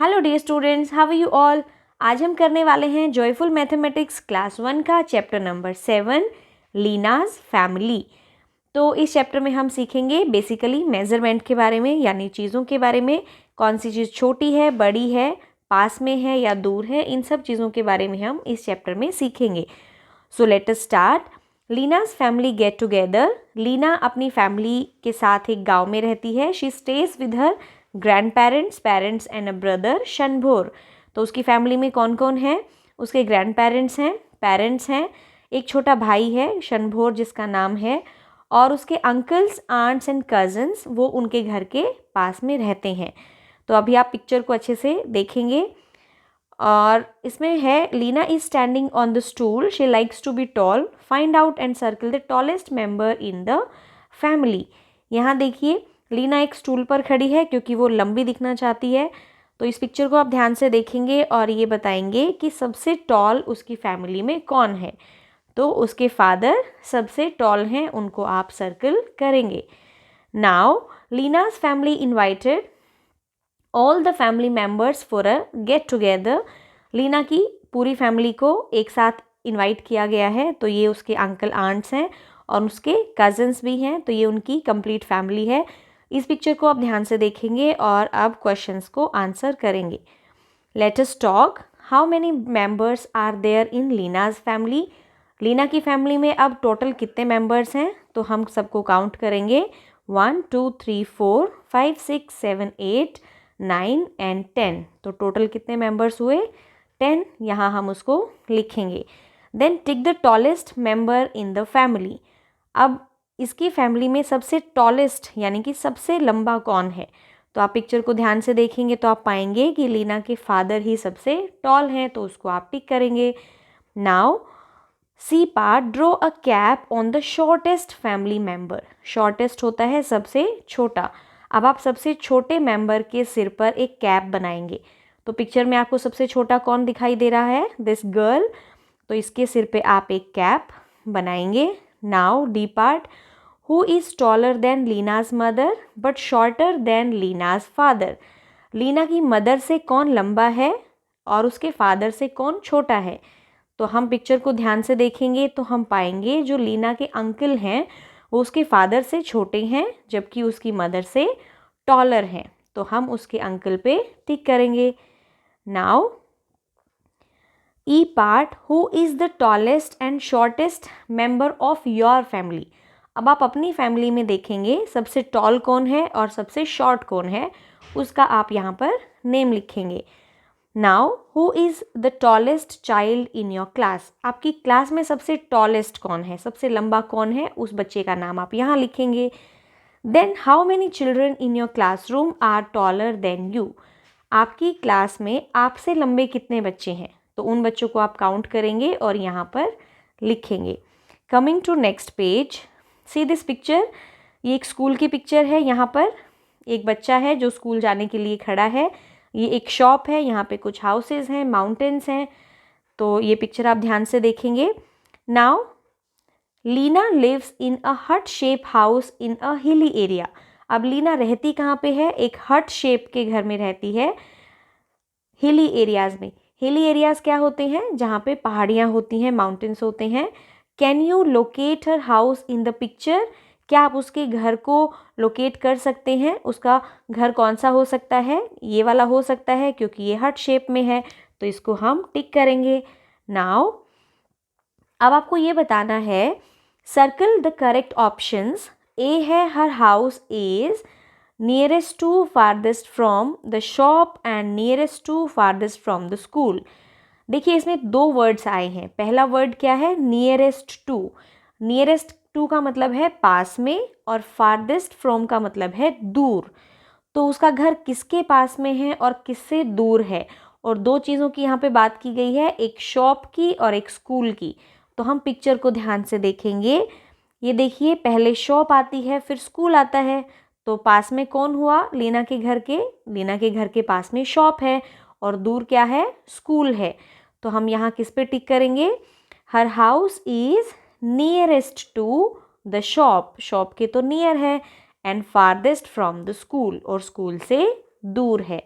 Hello dear students, how are you all. आज हम करने वाले हैं जॉयफुल मैथमेटिक्स क्लास 1 का चैप्टर नंबर 7 लीनाज फैमिली। तो इस चैप्टर में हम सीखेंगे बेसिकली मेजरमेंट के बारे में, यानी चीज़ों के बारे में, कौन सी चीज़ छोटी है, बड़ी है, पास में है या दूर है, इन सब चीज़ों के बारे में हम इस चैप्टर में सीखेंगे। So let us start. Leena's family get together. Leena अपनी फैमिली के साथ एक गांव में रहती है। She stays with her grand parents and a brother शनभोर। तो उसकी फैमिली में कौन कौन है? उसके ग्रैंड पेरेंट्स हैं, एक छोटा भाई है शनभोर जिसका नाम है, और उसके अंकल्स, आंट्स एंड कजन्स वो उनके घर के पास में रहते हैं। तो अभी आप पिक्चर को अच्छे से देखेंगे और इसमें है Leena is standing on the stool, she likes to be tall, find out and circle the tallest member in the family. यहाँ देखिए लीना एक स्टूल पर खड़ी है क्योंकि वो लंबी दिखना चाहती है। तो इस पिक्चर को आप ध्यान से देखेंगे और ये बताएंगे कि सबसे टॉल उसकी फैमिली में कौन है। तो उसके फादर सबसे टॉल हैं, उनको आप सर्कल करेंगे। Now Leena's family invited all the family members for a get together. Leena की पूरी फैमिली को एक साथ इनवाइट किया गया है। तो ये उसके अंकल आंट्स हैं और उसके कजन्स भी हैं। तो ये उनकी कंप्लीट फैमिली है। इस पिक्चर को आप ध्यान से देखेंगे और अब क्वेश्चंस को आंसर करेंगे। Let us talk, how many members are there in Leena's family. Leena की फैमिली में अब टोटल कितने मेंबर्स हैं? तो हम सबको काउंट करेंगे। 1 2 3 4 5 6 7 8 9 एंड 10। तो टोटल कितने मेंबर्स हुए? 10। यहाँ हम उसको लिखेंगे। Then tick the tallest member in the family. अब इसकी फैमिली में सबसे टॉलेस्ट यानी कि सबसे लंबा कौन है? तो आप पिक्चर को ध्यान से देखेंगे तो आप पाएंगे कि लीना के फादर ही सबसे टॉल हैं, तो उसको आप टिक करेंगे। Now C part, draw a cap on the shortest family member. Shortest होता है सबसे छोटा। अब आप सबसे छोटे मेंबर के सिर पर एक कैप बनाएंगे। तो पिक्चर में आपको सबसे छोटा कौन दिखाई दे रहा है? This girl. तो इसके सिर पे आप एक कैप बनाएंगे। Now D part, who is taller than Leena's mother but shorter than Leena's father. Leena की मदर से कौन लंबा है और उसके फादर से कौन छोटा है? तो हम पिक्चर को ध्यान से देखेंगे तो हम पाएंगे जो लीना के अंकल हैं वो उसके फादर से छोटे हैं, जबकि उसकी मदर से टॉलर हैं। तो हम उसके अंकल पे टिक करेंगे। Now E part, who is the tallest and shortest member of your family. अब आप अपनी फैमिली में देखेंगे सबसे टॉल कौन है और सबसे शॉर्ट कौन है, उसका आप यहाँ पर नेम लिखेंगे। Now who is the tallest child in your class. आपकी क्लास में सबसे टॉलेस्ट कौन है, सबसे लंबा कौन है, उस बच्चे का नाम आप यहाँ लिखेंगे। Then how many children in your classroom are taller than you. आपकी क्लास में आपसे लंबे कितने बच्चे हैं? तो उन बच्चों को आप काउंट करेंगे और यहाँ पर लिखेंगे। Coming to next page, see this picture. ये एक स्कूल की पिक्चर है। यहाँ पर एक बच्चा है जो स्कूल जाने के लिए खड़ा है। ये एक शॉप है, यहाँ पे कुछ हाउसेस हैं, माउंटेन्स हैं। तो ये पिक्चर आप ध्यान से देखेंगे। नाउ लीना लिव्स इन अ हट shape house in a hilly area. अब लीना रहती कहाँ पे है? एक हट शेप के घर में रहती है, हिली एरियाज में। हिली एरियाज क्या होते हैं? जहाँ पे पहाड़ियाँ होती हैं, माउंटेन्स होते हैं। Can you locate her house in the picture. क्या आप उसके घर को लोकेट कर सकते हैं? उसका घर कौन सा हो सकता है? ये वाला हो सकता है क्योंकि ये हट शेप में है, तो इसको हम टिक करेंगे। नाउ अब आपको ये बताना है, circle the correct options. A है her house is nearest to farthest from the shop and nearest to farthest from the school. देखिए इसमें दो वर्ड्स आए हैं। पहला वर्ड क्या है? Nearest to. नियरेस्ट टू का मतलब है पास में और फारदेस्ट फ्रॉम का मतलब है दूर। तो उसका घर किसके पास में है और किससे दूर है? और दो चीज़ों की यहाँ पे बात की गई है, एक शॉप की और एक स्कूल की। तो हम पिक्चर को ध्यान से देखेंगे। ये देखिए पहले शॉप आती है फिर स्कूल आता है। तो पास में कौन हुआ? लीना के घर के। लीना के घर के पास में शॉप है और दूर क्या है? स्कूल है। तो हम यहाँ किस पे टिक करेंगे? Her house is nearest to the shop. Shop के तो नियर है, and farthest from the school, और स्कूल से दूर है।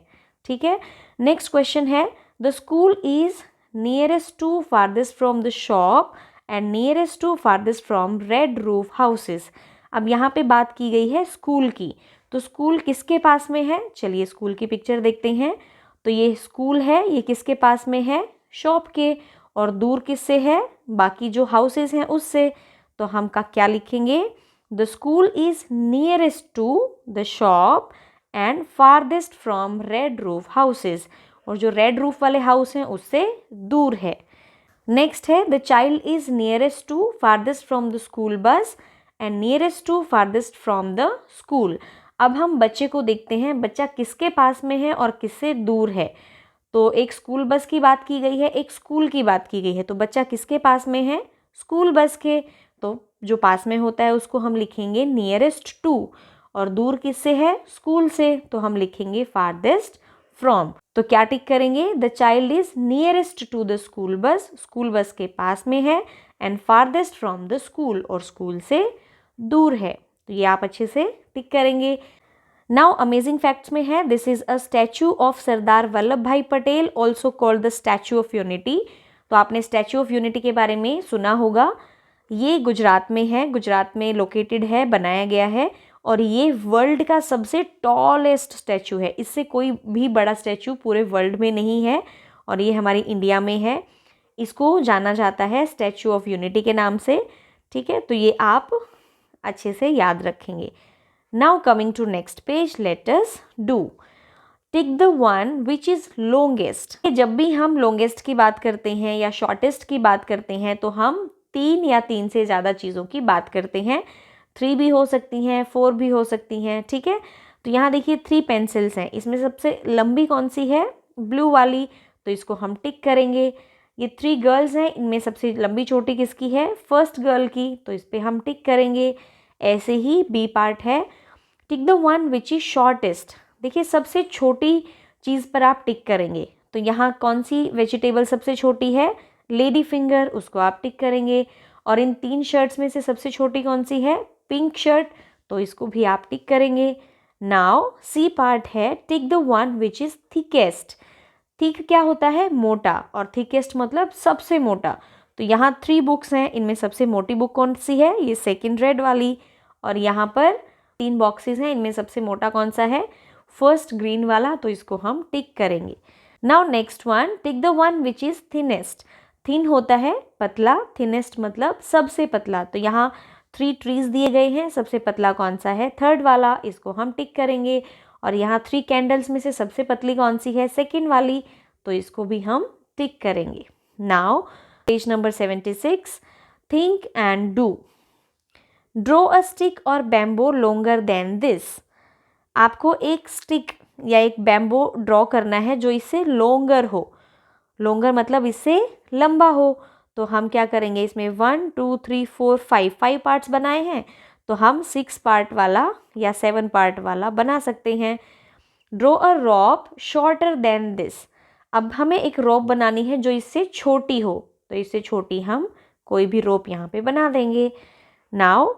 ठीक है। नेक्स्ट क्वेश्चन है the school is nearest to farthest from the shop and nearest to farthest from red roof houses. अब यहाँ पे बात की गई है स्कूल की, तो स्कूल किसके पास में है? चलिए स्कूल की पिक्चर देखते हैं। तो ये स्कूल है, ये किसके पास में है? शॉप के। और दूर किससे है? बाकी जो हाउसेस हैं उससे। तो हम का क्या लिखेंगे? The school is nearest to the shop and farthest from red roof houses, और जो रेड रूफ वाले हाउस हैं उससे दूर है। नेक्स्ट है the child is nearest to farthest from the school bus and nearest to farthest from the school. अब हम बच्चे को देखते हैं, बच्चा किसके पास में है और किससे दूर है। तो एक स्कूल बस की बात की गई है, एक स्कूल की बात की गई है, तो बच्चा किसके पास में है? स्कूल बस के। तो जो पास में होता है उसको हम लिखेंगे नियरेस्ट टू, और दूर किससे है? स्कूल से, तो हम लिखेंगे फारदेस्ट फ्रॉम। तो क्या टिक करेंगे? The child is nearest to the school bus, school bus के पास में है, and farthest from the school, और स्कूल से दूर है। तो ये आप अच्छे से टिक करेंगे। नाउ अमेजिंग फैक्ट्स में है this is a statue of Sardar Vallabh Bhai Patel also called the statue of unity. तो आपने स्टैचू ऑफ यूनिटी के बारे में सुना होगा। ये गुजरात में है, गुजरात में लोकेटेड है, बनाया गया है, और ये वर्ल्ड का सबसे टॉलेस्ट स्टैचू है। इससे कोई भी बड़ा स्टैचू पूरे वर्ल्ड में नहीं है, और ये हमारी इंडिया में है। इसको जाना जाता है स्टैचू ऑफ यूनिटी के नाम से। ठीक है, तो ये आप अच्छे से याद रखेंगे। Now coming to next page, let us do tick the one which is longest. जब भी हम लॉन्गेस्ट की बात करते हैं या शॉर्टेस्ट की बात करते हैं तो हम 3 या 3 से ज़्यादा चीज़ों की बात करते हैं। 3 भी हो सकती हैं, 4 भी हो सकती हैं। ठीक है, तो यहाँ देखिए 3 पेंसिल्स हैं, इसमें सबसे लंबी कौन सी है? ब्लू वाली, तो इसको हम टिक करेंगे। ये 3 गर्ल्स हैं, इनमें सबसे लंबी चोटी किसकी है? फर्स्ट गर्ल की, तो इस पर हम टिक करेंगे। ऐसे ही बी पार्ट है, टिक the one which is shortest. देखिए सबसे छोटी चीज़ पर आप टिक करेंगे, तो यहाँ कौन सी वेजिटेबल सबसे छोटी है? लेडी फिंगर, उसको आप टिक करेंगे। और इन 3 शर्ट्स में से सबसे छोटी कौन सी है? पिंक शर्ट, तो इसको भी आप टिक करेंगे। नाउ सी पार्ट है, टिक the one which is thickest. Thick क्या होता है? मोटा, और थिकेस्ट मतलब सबसे मोटा। तो यहाँ 3 बुक्स हैं, इनमें सबसे मोटी बुक कौन सी है? ये सेकेंड रेड वाली। और यहाँ पर 3 बॉक्सेस हैं, इनमें सबसे मोटा कौन सा है? फर्स्ट ग्रीन वाला, तो इसको हम टिक करेंगे। Now next one, tick the one which is thinnest. Thin होता है पतला, थिनेस्ट मतलब सबसे पतला। तो यहाँ 3 ट्रीज दिए गए हैं, सबसे पतला कौन सा है? थर्ड वाला, इसको हम टिक करेंगे। और यहाँ 3 कैंडल्स में से सबसे पतली कौन सी है? सेकेंड वाली, तो इसको भी हम टिक करेंगे। Now page number 76, think and do draw a stick और बैम्बो लॉन्गर देन दिस। आपको एक स्टिक या एक बैम्बो ड्रॉ करना है जो इससे लॉन्गर हो। लॉन्गर मतलब इससे लंबा हो। तो हम क्या करेंगे? इसमें 1 2 3 4 5 पार्ट्स बनाए हैं, तो हम 6 पार्ट वाला या 7 पार्ट वाला बना सकते हैं। Draw a rope shorter than this. अब हमें एक रोप बनानी है जो इससे छोटी हो, तो इससे छोटी हम कोई भी रोप यहाँ पे बना देंगे। Now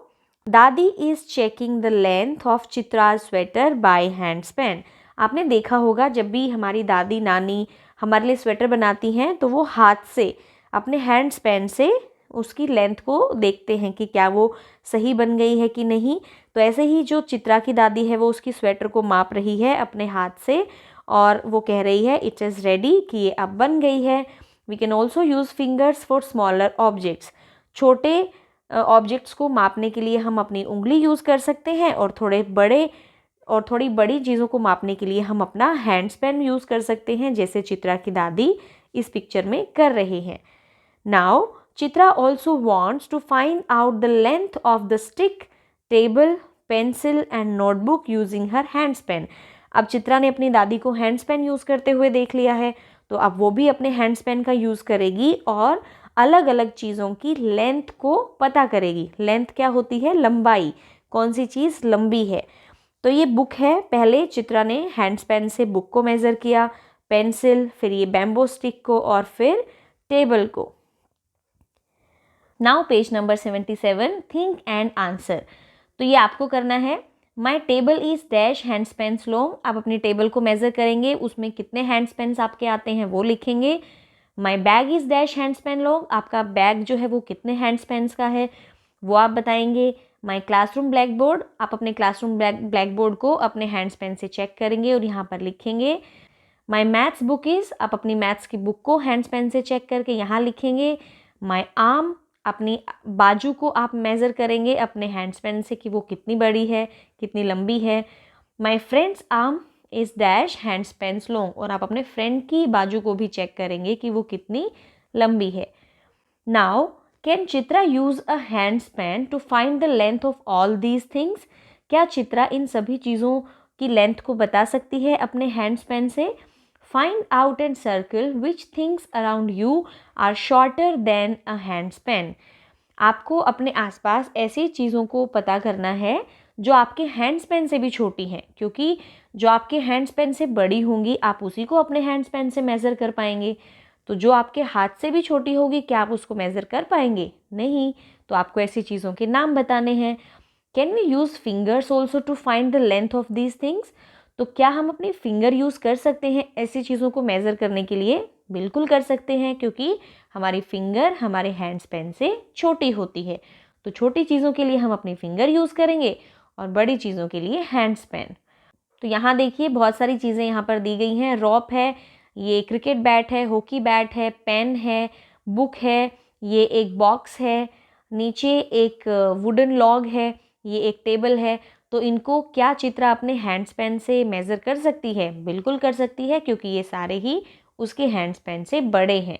dadi is checking the length of Chitra's sweater by hand span. आपने देखा होगा जब भी हमारी दादी नानी हमारे लिए स्वेटर बनाती हैं तो वो हाथ से अपने हैंड स्पैन से उसकी लेंथ को देखते हैं कि क्या वो सही बन गई है कि नहीं। तो ऐसे ही जो चित्रा की दादी है वो उसकी स्वेटर को माप रही है अपने हाथ से, और वो कह रही है इट इज़ रेडी, कि ये अब बन गई है। We can also use fingers for smaller objects. छोटे ऑब्जेक्ट्स को मापने के लिए हम अपनी उंगली यूज़ कर सकते हैं, और थोड़ी बड़ी चीज़ों को मापने के लिए हम अपना हैंड स्पैन यूज़ कर सकते हैं, जैसे चित्रा की दादी इस पिक्चर में कर रहे हैं। Now Chitra also wants to find out the length of the stick, table, pencil and notebook using her hand span. अब चित्रा ने अपनी दादी को हैंड स्पैन यूज़ करते हुए देख लिया है, तो अब वो भी अपने हैंड स्पैन का यूज़ करेगी और अलग अलग चीज़ों की लेंथ को पता करेगी। लेंथ क्या होती है? लंबाई, कौन सी चीज़ लंबी है। तो ये बुक है, पहले चित्रा ने हैंड स्पैन से बुक को मेज़र किया, पेंसिल, फिर ये बैम्बो स्टिक को, और फिर टेबल को। Now page number 77, think and answer. तो ये आपको करना है। माई table is dash hand spans long, आप अपनी टेबल को मेज़र करेंगे, उसमें कितने हैंड स्पेन्स आपके आते हैं वो लिखेंगे। My bag is dash hand Spain long, आपका बैग जो है वो कितने हैंड स्पेन्स का है वो आप बताएंगे। माई क्लासरूम ब्लैक बोर्ड, आप अपने क्लासरूम ब्लैक बोर्ड को अपने हैंड स्पेन से चेक करेंगे और यहाँ पर लिखेंगे। माई मैथ्स बुक इज़, आप अपनी मैथ्स की बुक को हैंड स्पेन से चेक करके यहाँ लिखेंगे। माई आर्म, अपनी बाजू को आप मेज़र करेंगे अपने हैंड स्पेन से कि वो कितनी बड़ी है, कितनी लंबी है। My friends arm is dash hand spans long, और आप अपने फ्रेंड की बाजू को भी चेक करेंगे कि वो कितनी लंबी है। Now can Chitra use a hand span to find the length of all these things, क्या चित्रा इन सभी चीज़ों की लेंथ को बता सकती है अपने हैंड स्पेन से। Find out and circle which things around you are shorter than a hand span, आपको अपने आसपास ऐसी चीज़ों को पता करना है जो आपके हैंड स्पेन से भी छोटी हैं, क्योंकि जो आपके हैंड स्पेन से बड़ी होंगी आप उसी को अपने हैंड स्पेन से मेज़र कर पाएंगे। तो जो आपके हाथ से भी छोटी होगी क्या आप उसको मेज़र कर पाएंगे? नहीं। तो आपको ऐसी चीज़ों के नाम बताने हैं। Can we use fingers also to find the length of these things, तो क्या हम अपनी फिंगर यूज़ कर सकते हैं ऐसी चीज़ों को मेज़र करने के लिए? बिल्कुल कर सकते हैं, क्योंकि हमारी फिंगर हमारे हैंड स्पेन से छोटी होती है। तो छोटी चीज़ों के लिए हम अपनी फिंगर यूज़ करेंगे और बड़ी चीज़ों के लिए हैंड स्पेन। तो यहाँ देखिए बहुत सारी चीज़ें यहाँ पर दी गई हैं। रॉप है, ये क्रिकेट बैट है, हॉकी बैट है, पेन है, बुक है, ये एक बॉक्स है, नीचे एक वुडन लॉग है, ये एक टेबल है। तो इनको क्या चित्रा अपने हैंड स्पेन से मेज़र कर सकती है? बिल्कुल कर सकती है, क्योंकि ये सारे ही उसके हैंड स्पेन से बड़े हैं।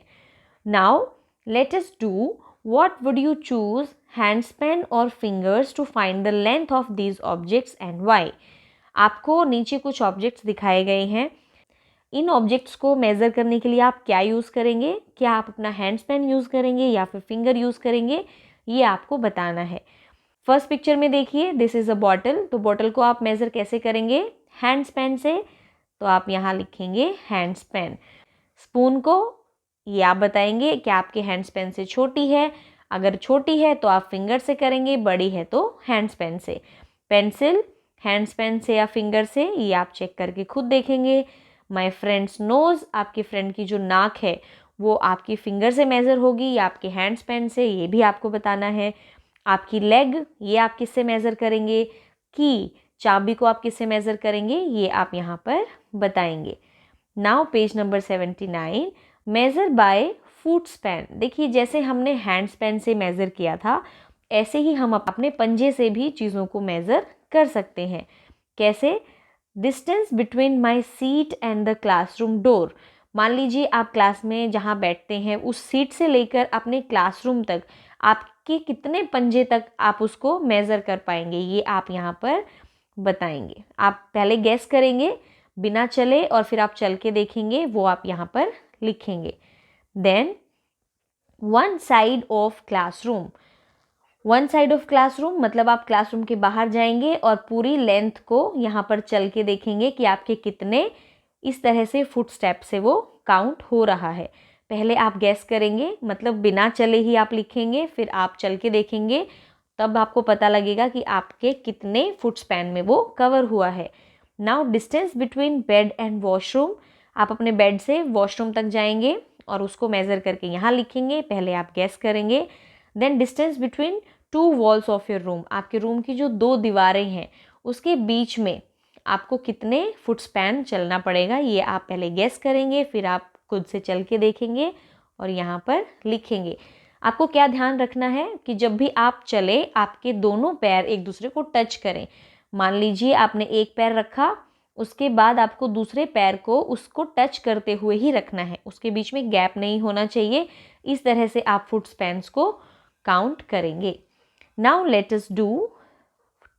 Now let us do what would you choose, hand span और fingers to find the length of these objects and why. आपको नीचे कुछ ऑब्जेक्ट्स दिखाए गए हैं। इन ऑब्जेक्ट्स को मेज़र करने के लिए आप क्या यूज़ करेंगे? क्या आप अपना हैंड स्पेन यूज़ करेंगे या फिर फिंगर यूज़ करेंगे? ये आपको बताना है। फर्स्ट पिक्चर में देखिए, दिस इज़ अ बॉटल। तो बॉटल को आप मेज़र कैसे करेंगे? हैंड स्पेन से। तो आप यहाँ लिखेंगे हैंड स्पेन। स्पून को ये आप बताएंगे कि आपके हैंड स्पेन से छोटी है। अगर छोटी है तो आप फिंगर से करेंगे, बड़ी है तो हैंड स्पेन से। पेंसिल हैंड स्पेन से या फिंगर से, ये आप चेक करके खुद देखेंगे। माई फ्रेंड्स नोज़, आपकी फ्रेंड की जो नाक है वो आपकी फिंगर से मेज़र होगी या आपके हैंड स्पेन से, ये भी आपको बताना है। आपकी लेग, ये आप किससे मेज़र करेंगे। की, चाबी को आप किससे मेज़र करेंगे, ये आप यहाँ पर बताएंगे। Now page number 79, measure by foot span. देखिए जैसे हमने हैंड स्पेन से मेज़र किया था ऐसे ही हम अपने पंजे से भी चीज़ों को मेज़र कर सकते हैं। कैसे? Distance between my seat and the classroom door. मान लीजिए आप क्लास में जहाँ बैठते हैं उस सीट से लेकर अपने क्लासरूम तक आपके कितने पंजे तक आप उसको मेज़र कर पाएंगे, ये आप यहाँ पर बताएंगे। आप पहले गैस करेंगे बिना चले और फिर आप चल के देखेंगे, वो आप यहाँ पर लिखेंगे। Then one side of classroom. One side of classroom मतलब आप क्लासरूम के बाहर जाएंगे और पूरी लेंथ को यहाँ पर चल के देखेंगे कि आपके कितने इस तरह से फुट स्टेप से वो काउंट हो रहा है। पहले आप गैस करेंगे, मतलब बिना चले ही आप लिखेंगे, फिर आप चल के देखेंगे, तब आपको पता लगेगा कि आपके कितने फुट स्पैन में वो कवर हुआ है। Now distance between bed and washroom. आप अपने बेड से वॉशरूम तक जाएंगे और उसको मेज़र करके यहाँ लिखेंगे। पहले आप गैस करेंगे। Then distance between two walls of your room. आपके रूम की जो दो दीवारें हैं उसके बीच में आपको कितने फुट स्पैन चलना पड़ेगा, ये आप पहले गैस करेंगे, फिर आप खुद से चल के देखेंगे और यहाँ पर लिखेंगे। आपको क्या ध्यान रखना है कि जब भी आप चले आपके दोनों पैर एक दूसरे को टच करें। मान लीजिए आपने एक पैर रखा, उसके बाद आपको दूसरे पैर को उसको टच करते हुए ही रखना है, उसके बीच में गैप नहीं होना चाहिए। इस तरह से आप फुट स्पैन्स को काउंट करेंगे। Now let us do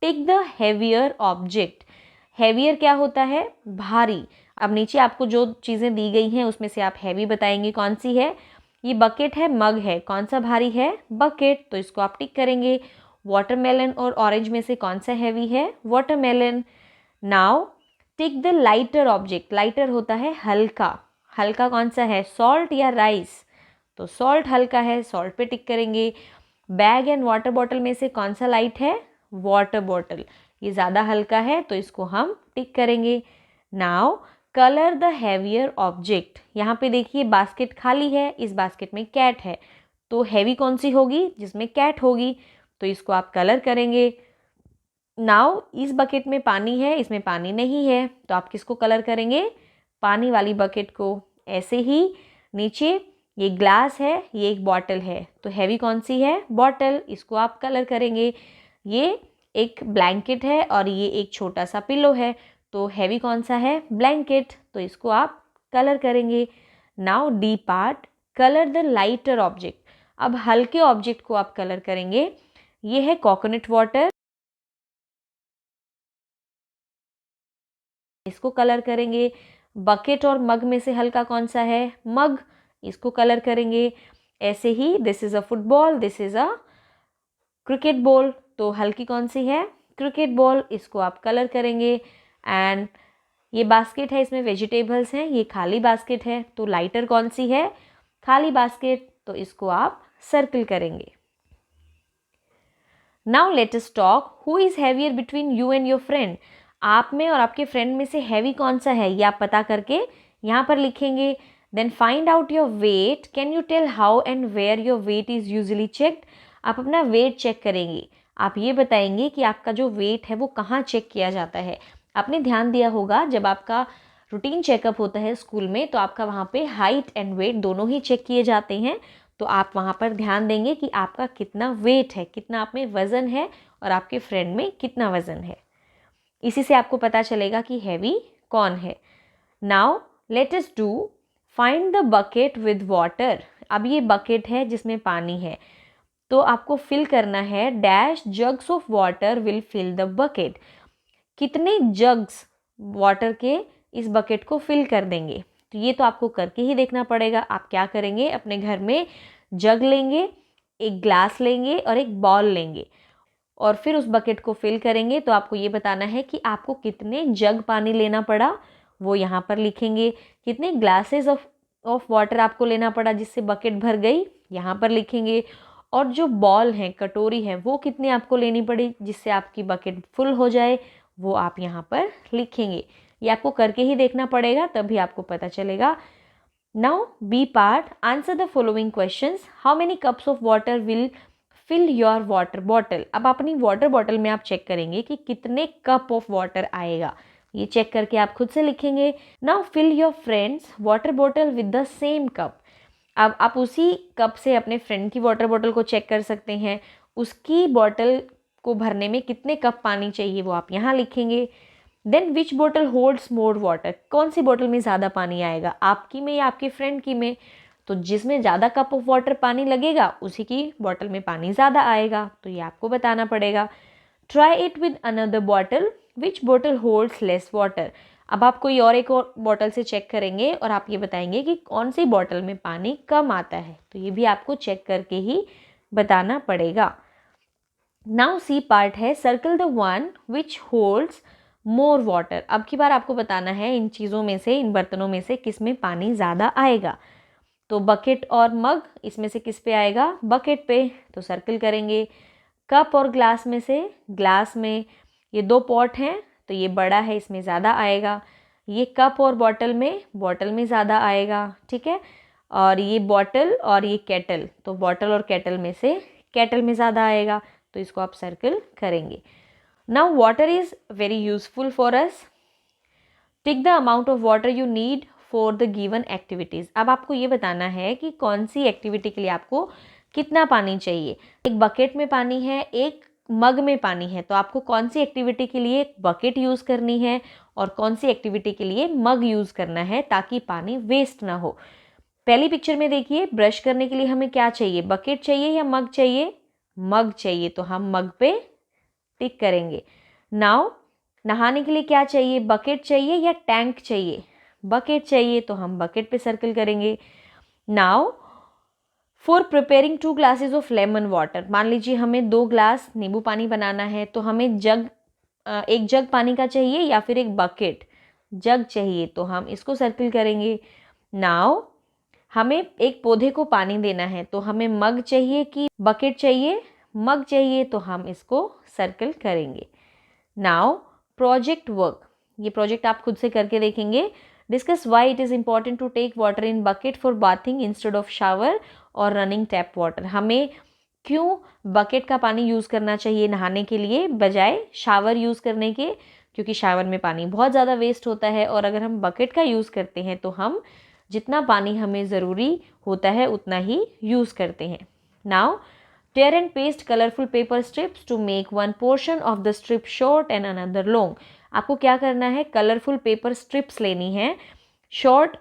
take the heavier object. Heavier क्या होता है? भारी। अब नीचे आपको जो चीज़ें दी गई हैं उसमें से आप हैवी बताएंगे कौन सी है। ये बकेट है, मग है, कौन सा भारी है? बकेट, तो इसको आप टिक करेंगे। वाटरमेलन और ऑरेंज में से कौन सा हैवी है? Watermelon. Now tick the lighter object. Lighter होता है हल्का। हल्का कौन सा है? सॉल्ट या राइस? तो सॉल्ट हल्का है, सॉल्ट पे टिक करेंगे। बैग एंड वाटर बॉटल में से कौन सा लाइट है? Water bottle. ये ज़्यादा हल्का है तो इसको हम टिक करेंगे। Now colour the heavier object. यहाँ पे देखिए बास्केट खाली है, इस बास्केट में कैट है, तो हैवी कौन सी होगी? जिसमें कैट होगी, तो इसको आप कलर करेंगे। नाउ इस बकेट में पानी है, इसमें पानी नहीं है, तो आप किसको कलर करेंगे? पानी वाली बकेट को। ऐसे ही नीचे ये ग्लास है, ये एक बॉटल है, तो हैवी कौन सी है? बॉटल, इसको आप कलर करेंगे। ये एक ब्लैंकेट है और ये एक छोटा सा पिलो है, तो हैवी कौन सा है? ब्लैंकेट, तो इसको आप कलर करेंगे। Now D part, colour the lighter object. अब हल्के ऑब्जेक्ट को आप कलर करेंगे। ये है कोकोनट वाटर, इसको कलर करेंगे। बकेट और मग में से हल्का कौन सा है? मग, इसको कलर करेंगे। ऐसे ही this is a football, this is a cricket ball, तो हल्की कौन सी है? क्रिकेट बॉल, इसको आप कलर करेंगे। एंड ये बास्केट है, इसमें वेजिटेबल्स हैं, ये खाली बास्केट है, तो लाइटर कौन सी है? खाली बास्केट, तो इसको आप सर्कल करेंगे। Now let us talk, who is heavier between you and your friend. आप में और आपके फ्रेंड में से हैवी कौन सा है, ये आप पता करके यहाँ पर लिखेंगे। Then find out your weight, can you tell how and where your weight is usually checked. आप अपना वेट चेक करेंगे, आप ये बताएंगे कि आपका जो वेट है वो कहाँ चेक किया जाता है। आपने ध्यान दिया होगा जब आपका रूटीन चेकअप होता है स्कूल में, तो आपका वहाँ पे हाइट एंड वेट दोनों ही चेक किए जाते हैं, तो आप वहाँ पर ध्यान देंगे कि आपका कितना वेट है, कितना आप में वज़न है और आपके फ्रेंड में कितना वज़न है। इसी से आपको पता चलेगा कि हैवी कौन है। Now let us do find the bucket with water. अब ये बकेट है जिसमें पानी है, तो आपको फिल करना है dash jugs of water will fill the bucket. कितने जग्स वाटर के इस बकेट को फिल कर देंगे, तो ये तो आपको करके ही देखना पड़ेगा। आप क्या करेंगे, अपने घर में जग लेंगे, एक ग्लास लेंगे और एक बॉल लेंगे और फिर उस बकेट को फिल करेंगे। तो आपको ये बताना है कि आपको कितने जग पानी लेना पड़ा, वो यहाँ पर लिखेंगे। कितने ग्लासेस ऑफ वाटर आपको लेना पड़ा जिससे बकेट भर गई, यहाँ पर लिखेंगे। और जो बॉल है, कटोरी है, वो कितनी आपको लेनी पड़ी जिससे आपकी बकेट फुल हो जाए, वो आप यहाँ पर लिखेंगे। ये आपको करके ही देखना पड़ेगा, तभी आपको पता चलेगा। Now B part, answer the following questions. How many cups of water will fill your water bottle. अब अपनी वाटर बॉटल में आप चेक करेंगे कि कितने कप ऑफ वाटर आएगा, ये चेक करके आप खुद से लिखेंगे। Now fill your friend's water bottle with the same cup. अब आप उसी कप से अपने फ्रेंड की वाटर बॉटल को चेक कर सकते हैं, उसकी बॉटल को भरने में कितने कप पानी चाहिए वो आप यहाँ लिखेंगे। Then which bottle holds more water, कौन सी बॉटल में ज़्यादा पानी आएगा, आपकी में या आपके फ्रेंड की में। तो जिसमें ज़्यादा कप ऑफ वाटर पानी लगेगा उसी की बॉटल में पानी ज़्यादा आएगा, तो ये आपको बताना पड़ेगा। Try it with another bottle, which bottle holds less water. अब आप कोई और एक और बॉटल से चेक करेंगे और आप ये बताएंगे कि कौन सी बॉटल में पानी कम आता है, तो ये भी आपको चेक करके ही बताना पड़ेगा। नाउ सी पार्ट है, circle the one which holds more water. अब की बार आपको बताना है इन चीज़ों में से, इन बर्तनों में से किस में पानी ज़्यादा आएगा। तो बकेट और मग, इसमें से किस पे आएगा? बकेट पे, तो सर्कल करेंगे। कप और ग्लास में से, ग्लास में ये दो पॉट हैं, तो ये बड़ा है, इसमें ज़्यादा आएगा। ये कप और बॉटल में ज़्यादा आएगा, ठीक है। और ये बॉटल और ये केटल, तो बॉटल और केटल में से केटल में ज़्यादा आएगा, तो इसको आप सर्कल करेंगे। Now water is very useful for us, tick the amount of water you need for the given activities. अब आपको ये बताना है कि कौन सी एक्टिविटी के लिए आपको कितना पानी चाहिए। एक बकेट में पानी है, एक मग में पानी है, तो आपको कौन सी एक्टिविटी के लिए बकेट यूज़ करनी है और कौन सी एक्टिविटी के लिए मग यूज़ करना है, ताकि पानी वेस्ट ना हो। पहली पिक्चर में देखिए, ब्रश करने के लिए हमें क्या चाहिए, बकेट चाहिए या मग चाहिए? मग चाहिए, तो हम मग पे टिक करेंगे। नाउ नहाने के लिए क्या चाहिए, बकेट चाहिए या टैंक चाहिए? बकेट चाहिए, तो हम बकेट पे सर्कल करेंगे। Now for preparing 2 glasses of lemon water, मान लीजिए हमें 2 ग्लास नींबू पानी बनाना है, तो हमें एक जग पानी का चाहिए या फिर एक बकेट? जग चाहिए, तो हम इसको सर्कल करेंगे। नाउ हमें एक पौधे को पानी देना है, तो हमें मग चाहिए कि बकेट चाहिए? मग चाहिए, तो हम इसको सर्कल करेंगे। नाउ प्रोजेक्ट वर्क, ये प्रोजेक्ट आप खुद से करके देखेंगे. Discuss why it is important to take water in bucket for bathing instead of shower और रनिंग टैप वाटर. हमें क्यों बकेट का पानी यूज़ करना चाहिए नहाने के लिए बजाय शावर यूज़ करने के, क्योंकि शावर में पानी बहुत ज़्यादा वेस्ट होता है और अगर हम बकेट का यूज़ करते हैं तो हम जितना पानी हमें ज़रूरी होता है उतना ही यूज़ करते हैं. Now tear and paste colorful paper strips to make one portion of the strip short and another long. आपको क्या करना है, कलरफुल पेपर स्ट्रिप्स लेनी है, शॉर्ट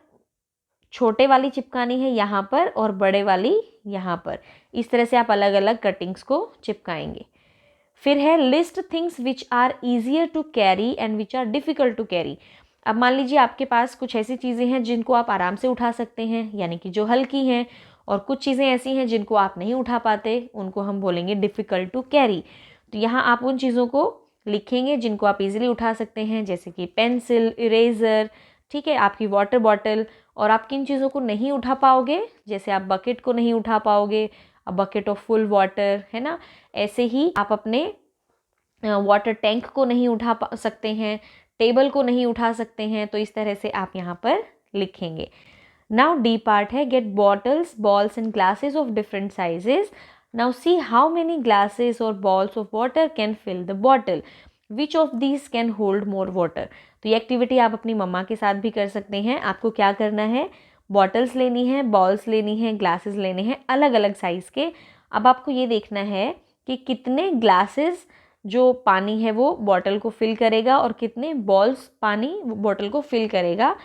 छोटे वाली चिपकानी है यहाँ पर और बड़े वाली यहाँ पर. इस तरह से आप अलग अलग कटिंग्स को चिपकाएंगे. फिर है list things which are easier to carry and which are difficult to carry. अब मान लीजिए आपके पास कुछ ऐसी चीज़ें हैं जिनको आप आराम से उठा सकते हैं, यानी कि जो हल्की हैं, और कुछ चीज़ें ऐसी हैं जिनको आप नहीं उठा पाते, उनको हम बोलेंगे डिफ़िकल्ट टू कैरी. तो यहाँ आप उन चीज़ों को लिखेंगे जिनको आप इजीली उठा सकते हैं, जैसे कि पेंसिल, इरेज़र, ठीक है, आपकी वाटर बॉटल. और आप किन चीज़ों को नहीं उठा पाओगे, जैसे आप बकेट को नहीं उठा पाओगे, a bucket of full water, है ना. ऐसे ही आप अपने वाटर टैंक को नहीं उठा सकते हैं, टेबल को नहीं उठा सकते हैं. तो इस तरह से आप यहाँ पर लिखेंगे. नाउ डी पार्ट है get bottles, balls and glasses of different sizes. Now see how many glasses और balls of water can fill the bottle, which of these can hold more water. तो ये एक्टिविटी आप अपनी मम्मा के साथ भी कर सकते हैं. आपको क्या करना है, बॉटल्स लेनी है, बॉल्स लेनी है, ग्लासेस लेने हैं अलग अलग साइज़ के. अब आपको ये देखना है कि कितने ग्लासेस जो पानी है वो बॉटल को फिल करेगा और कितने बॉल्स पानी बॉटल को फिल करेगा,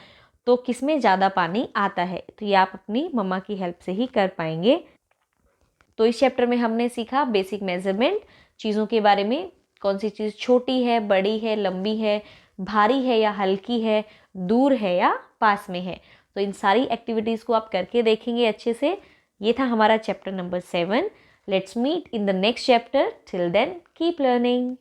तो किसमें ज़्यादा पानी आता है. तो ये आप अपनी मम्मा की हेल्प से ही कर पाएंगे. तो इस चैप्टर में हमने सीखा बेसिक मेजरमेंट, चीज़ों के बारे में, कौन सी चीज़ छोटी है, बड़ी है, लंबी है, भारी है या हल्की है, दूर है या पास में है. तो इन सारी एक्टिविटीज़ को आप करके देखेंगे अच्छे से. ये था हमारा chapter number 7. Let's meet in the next chapter. Till then keep learning.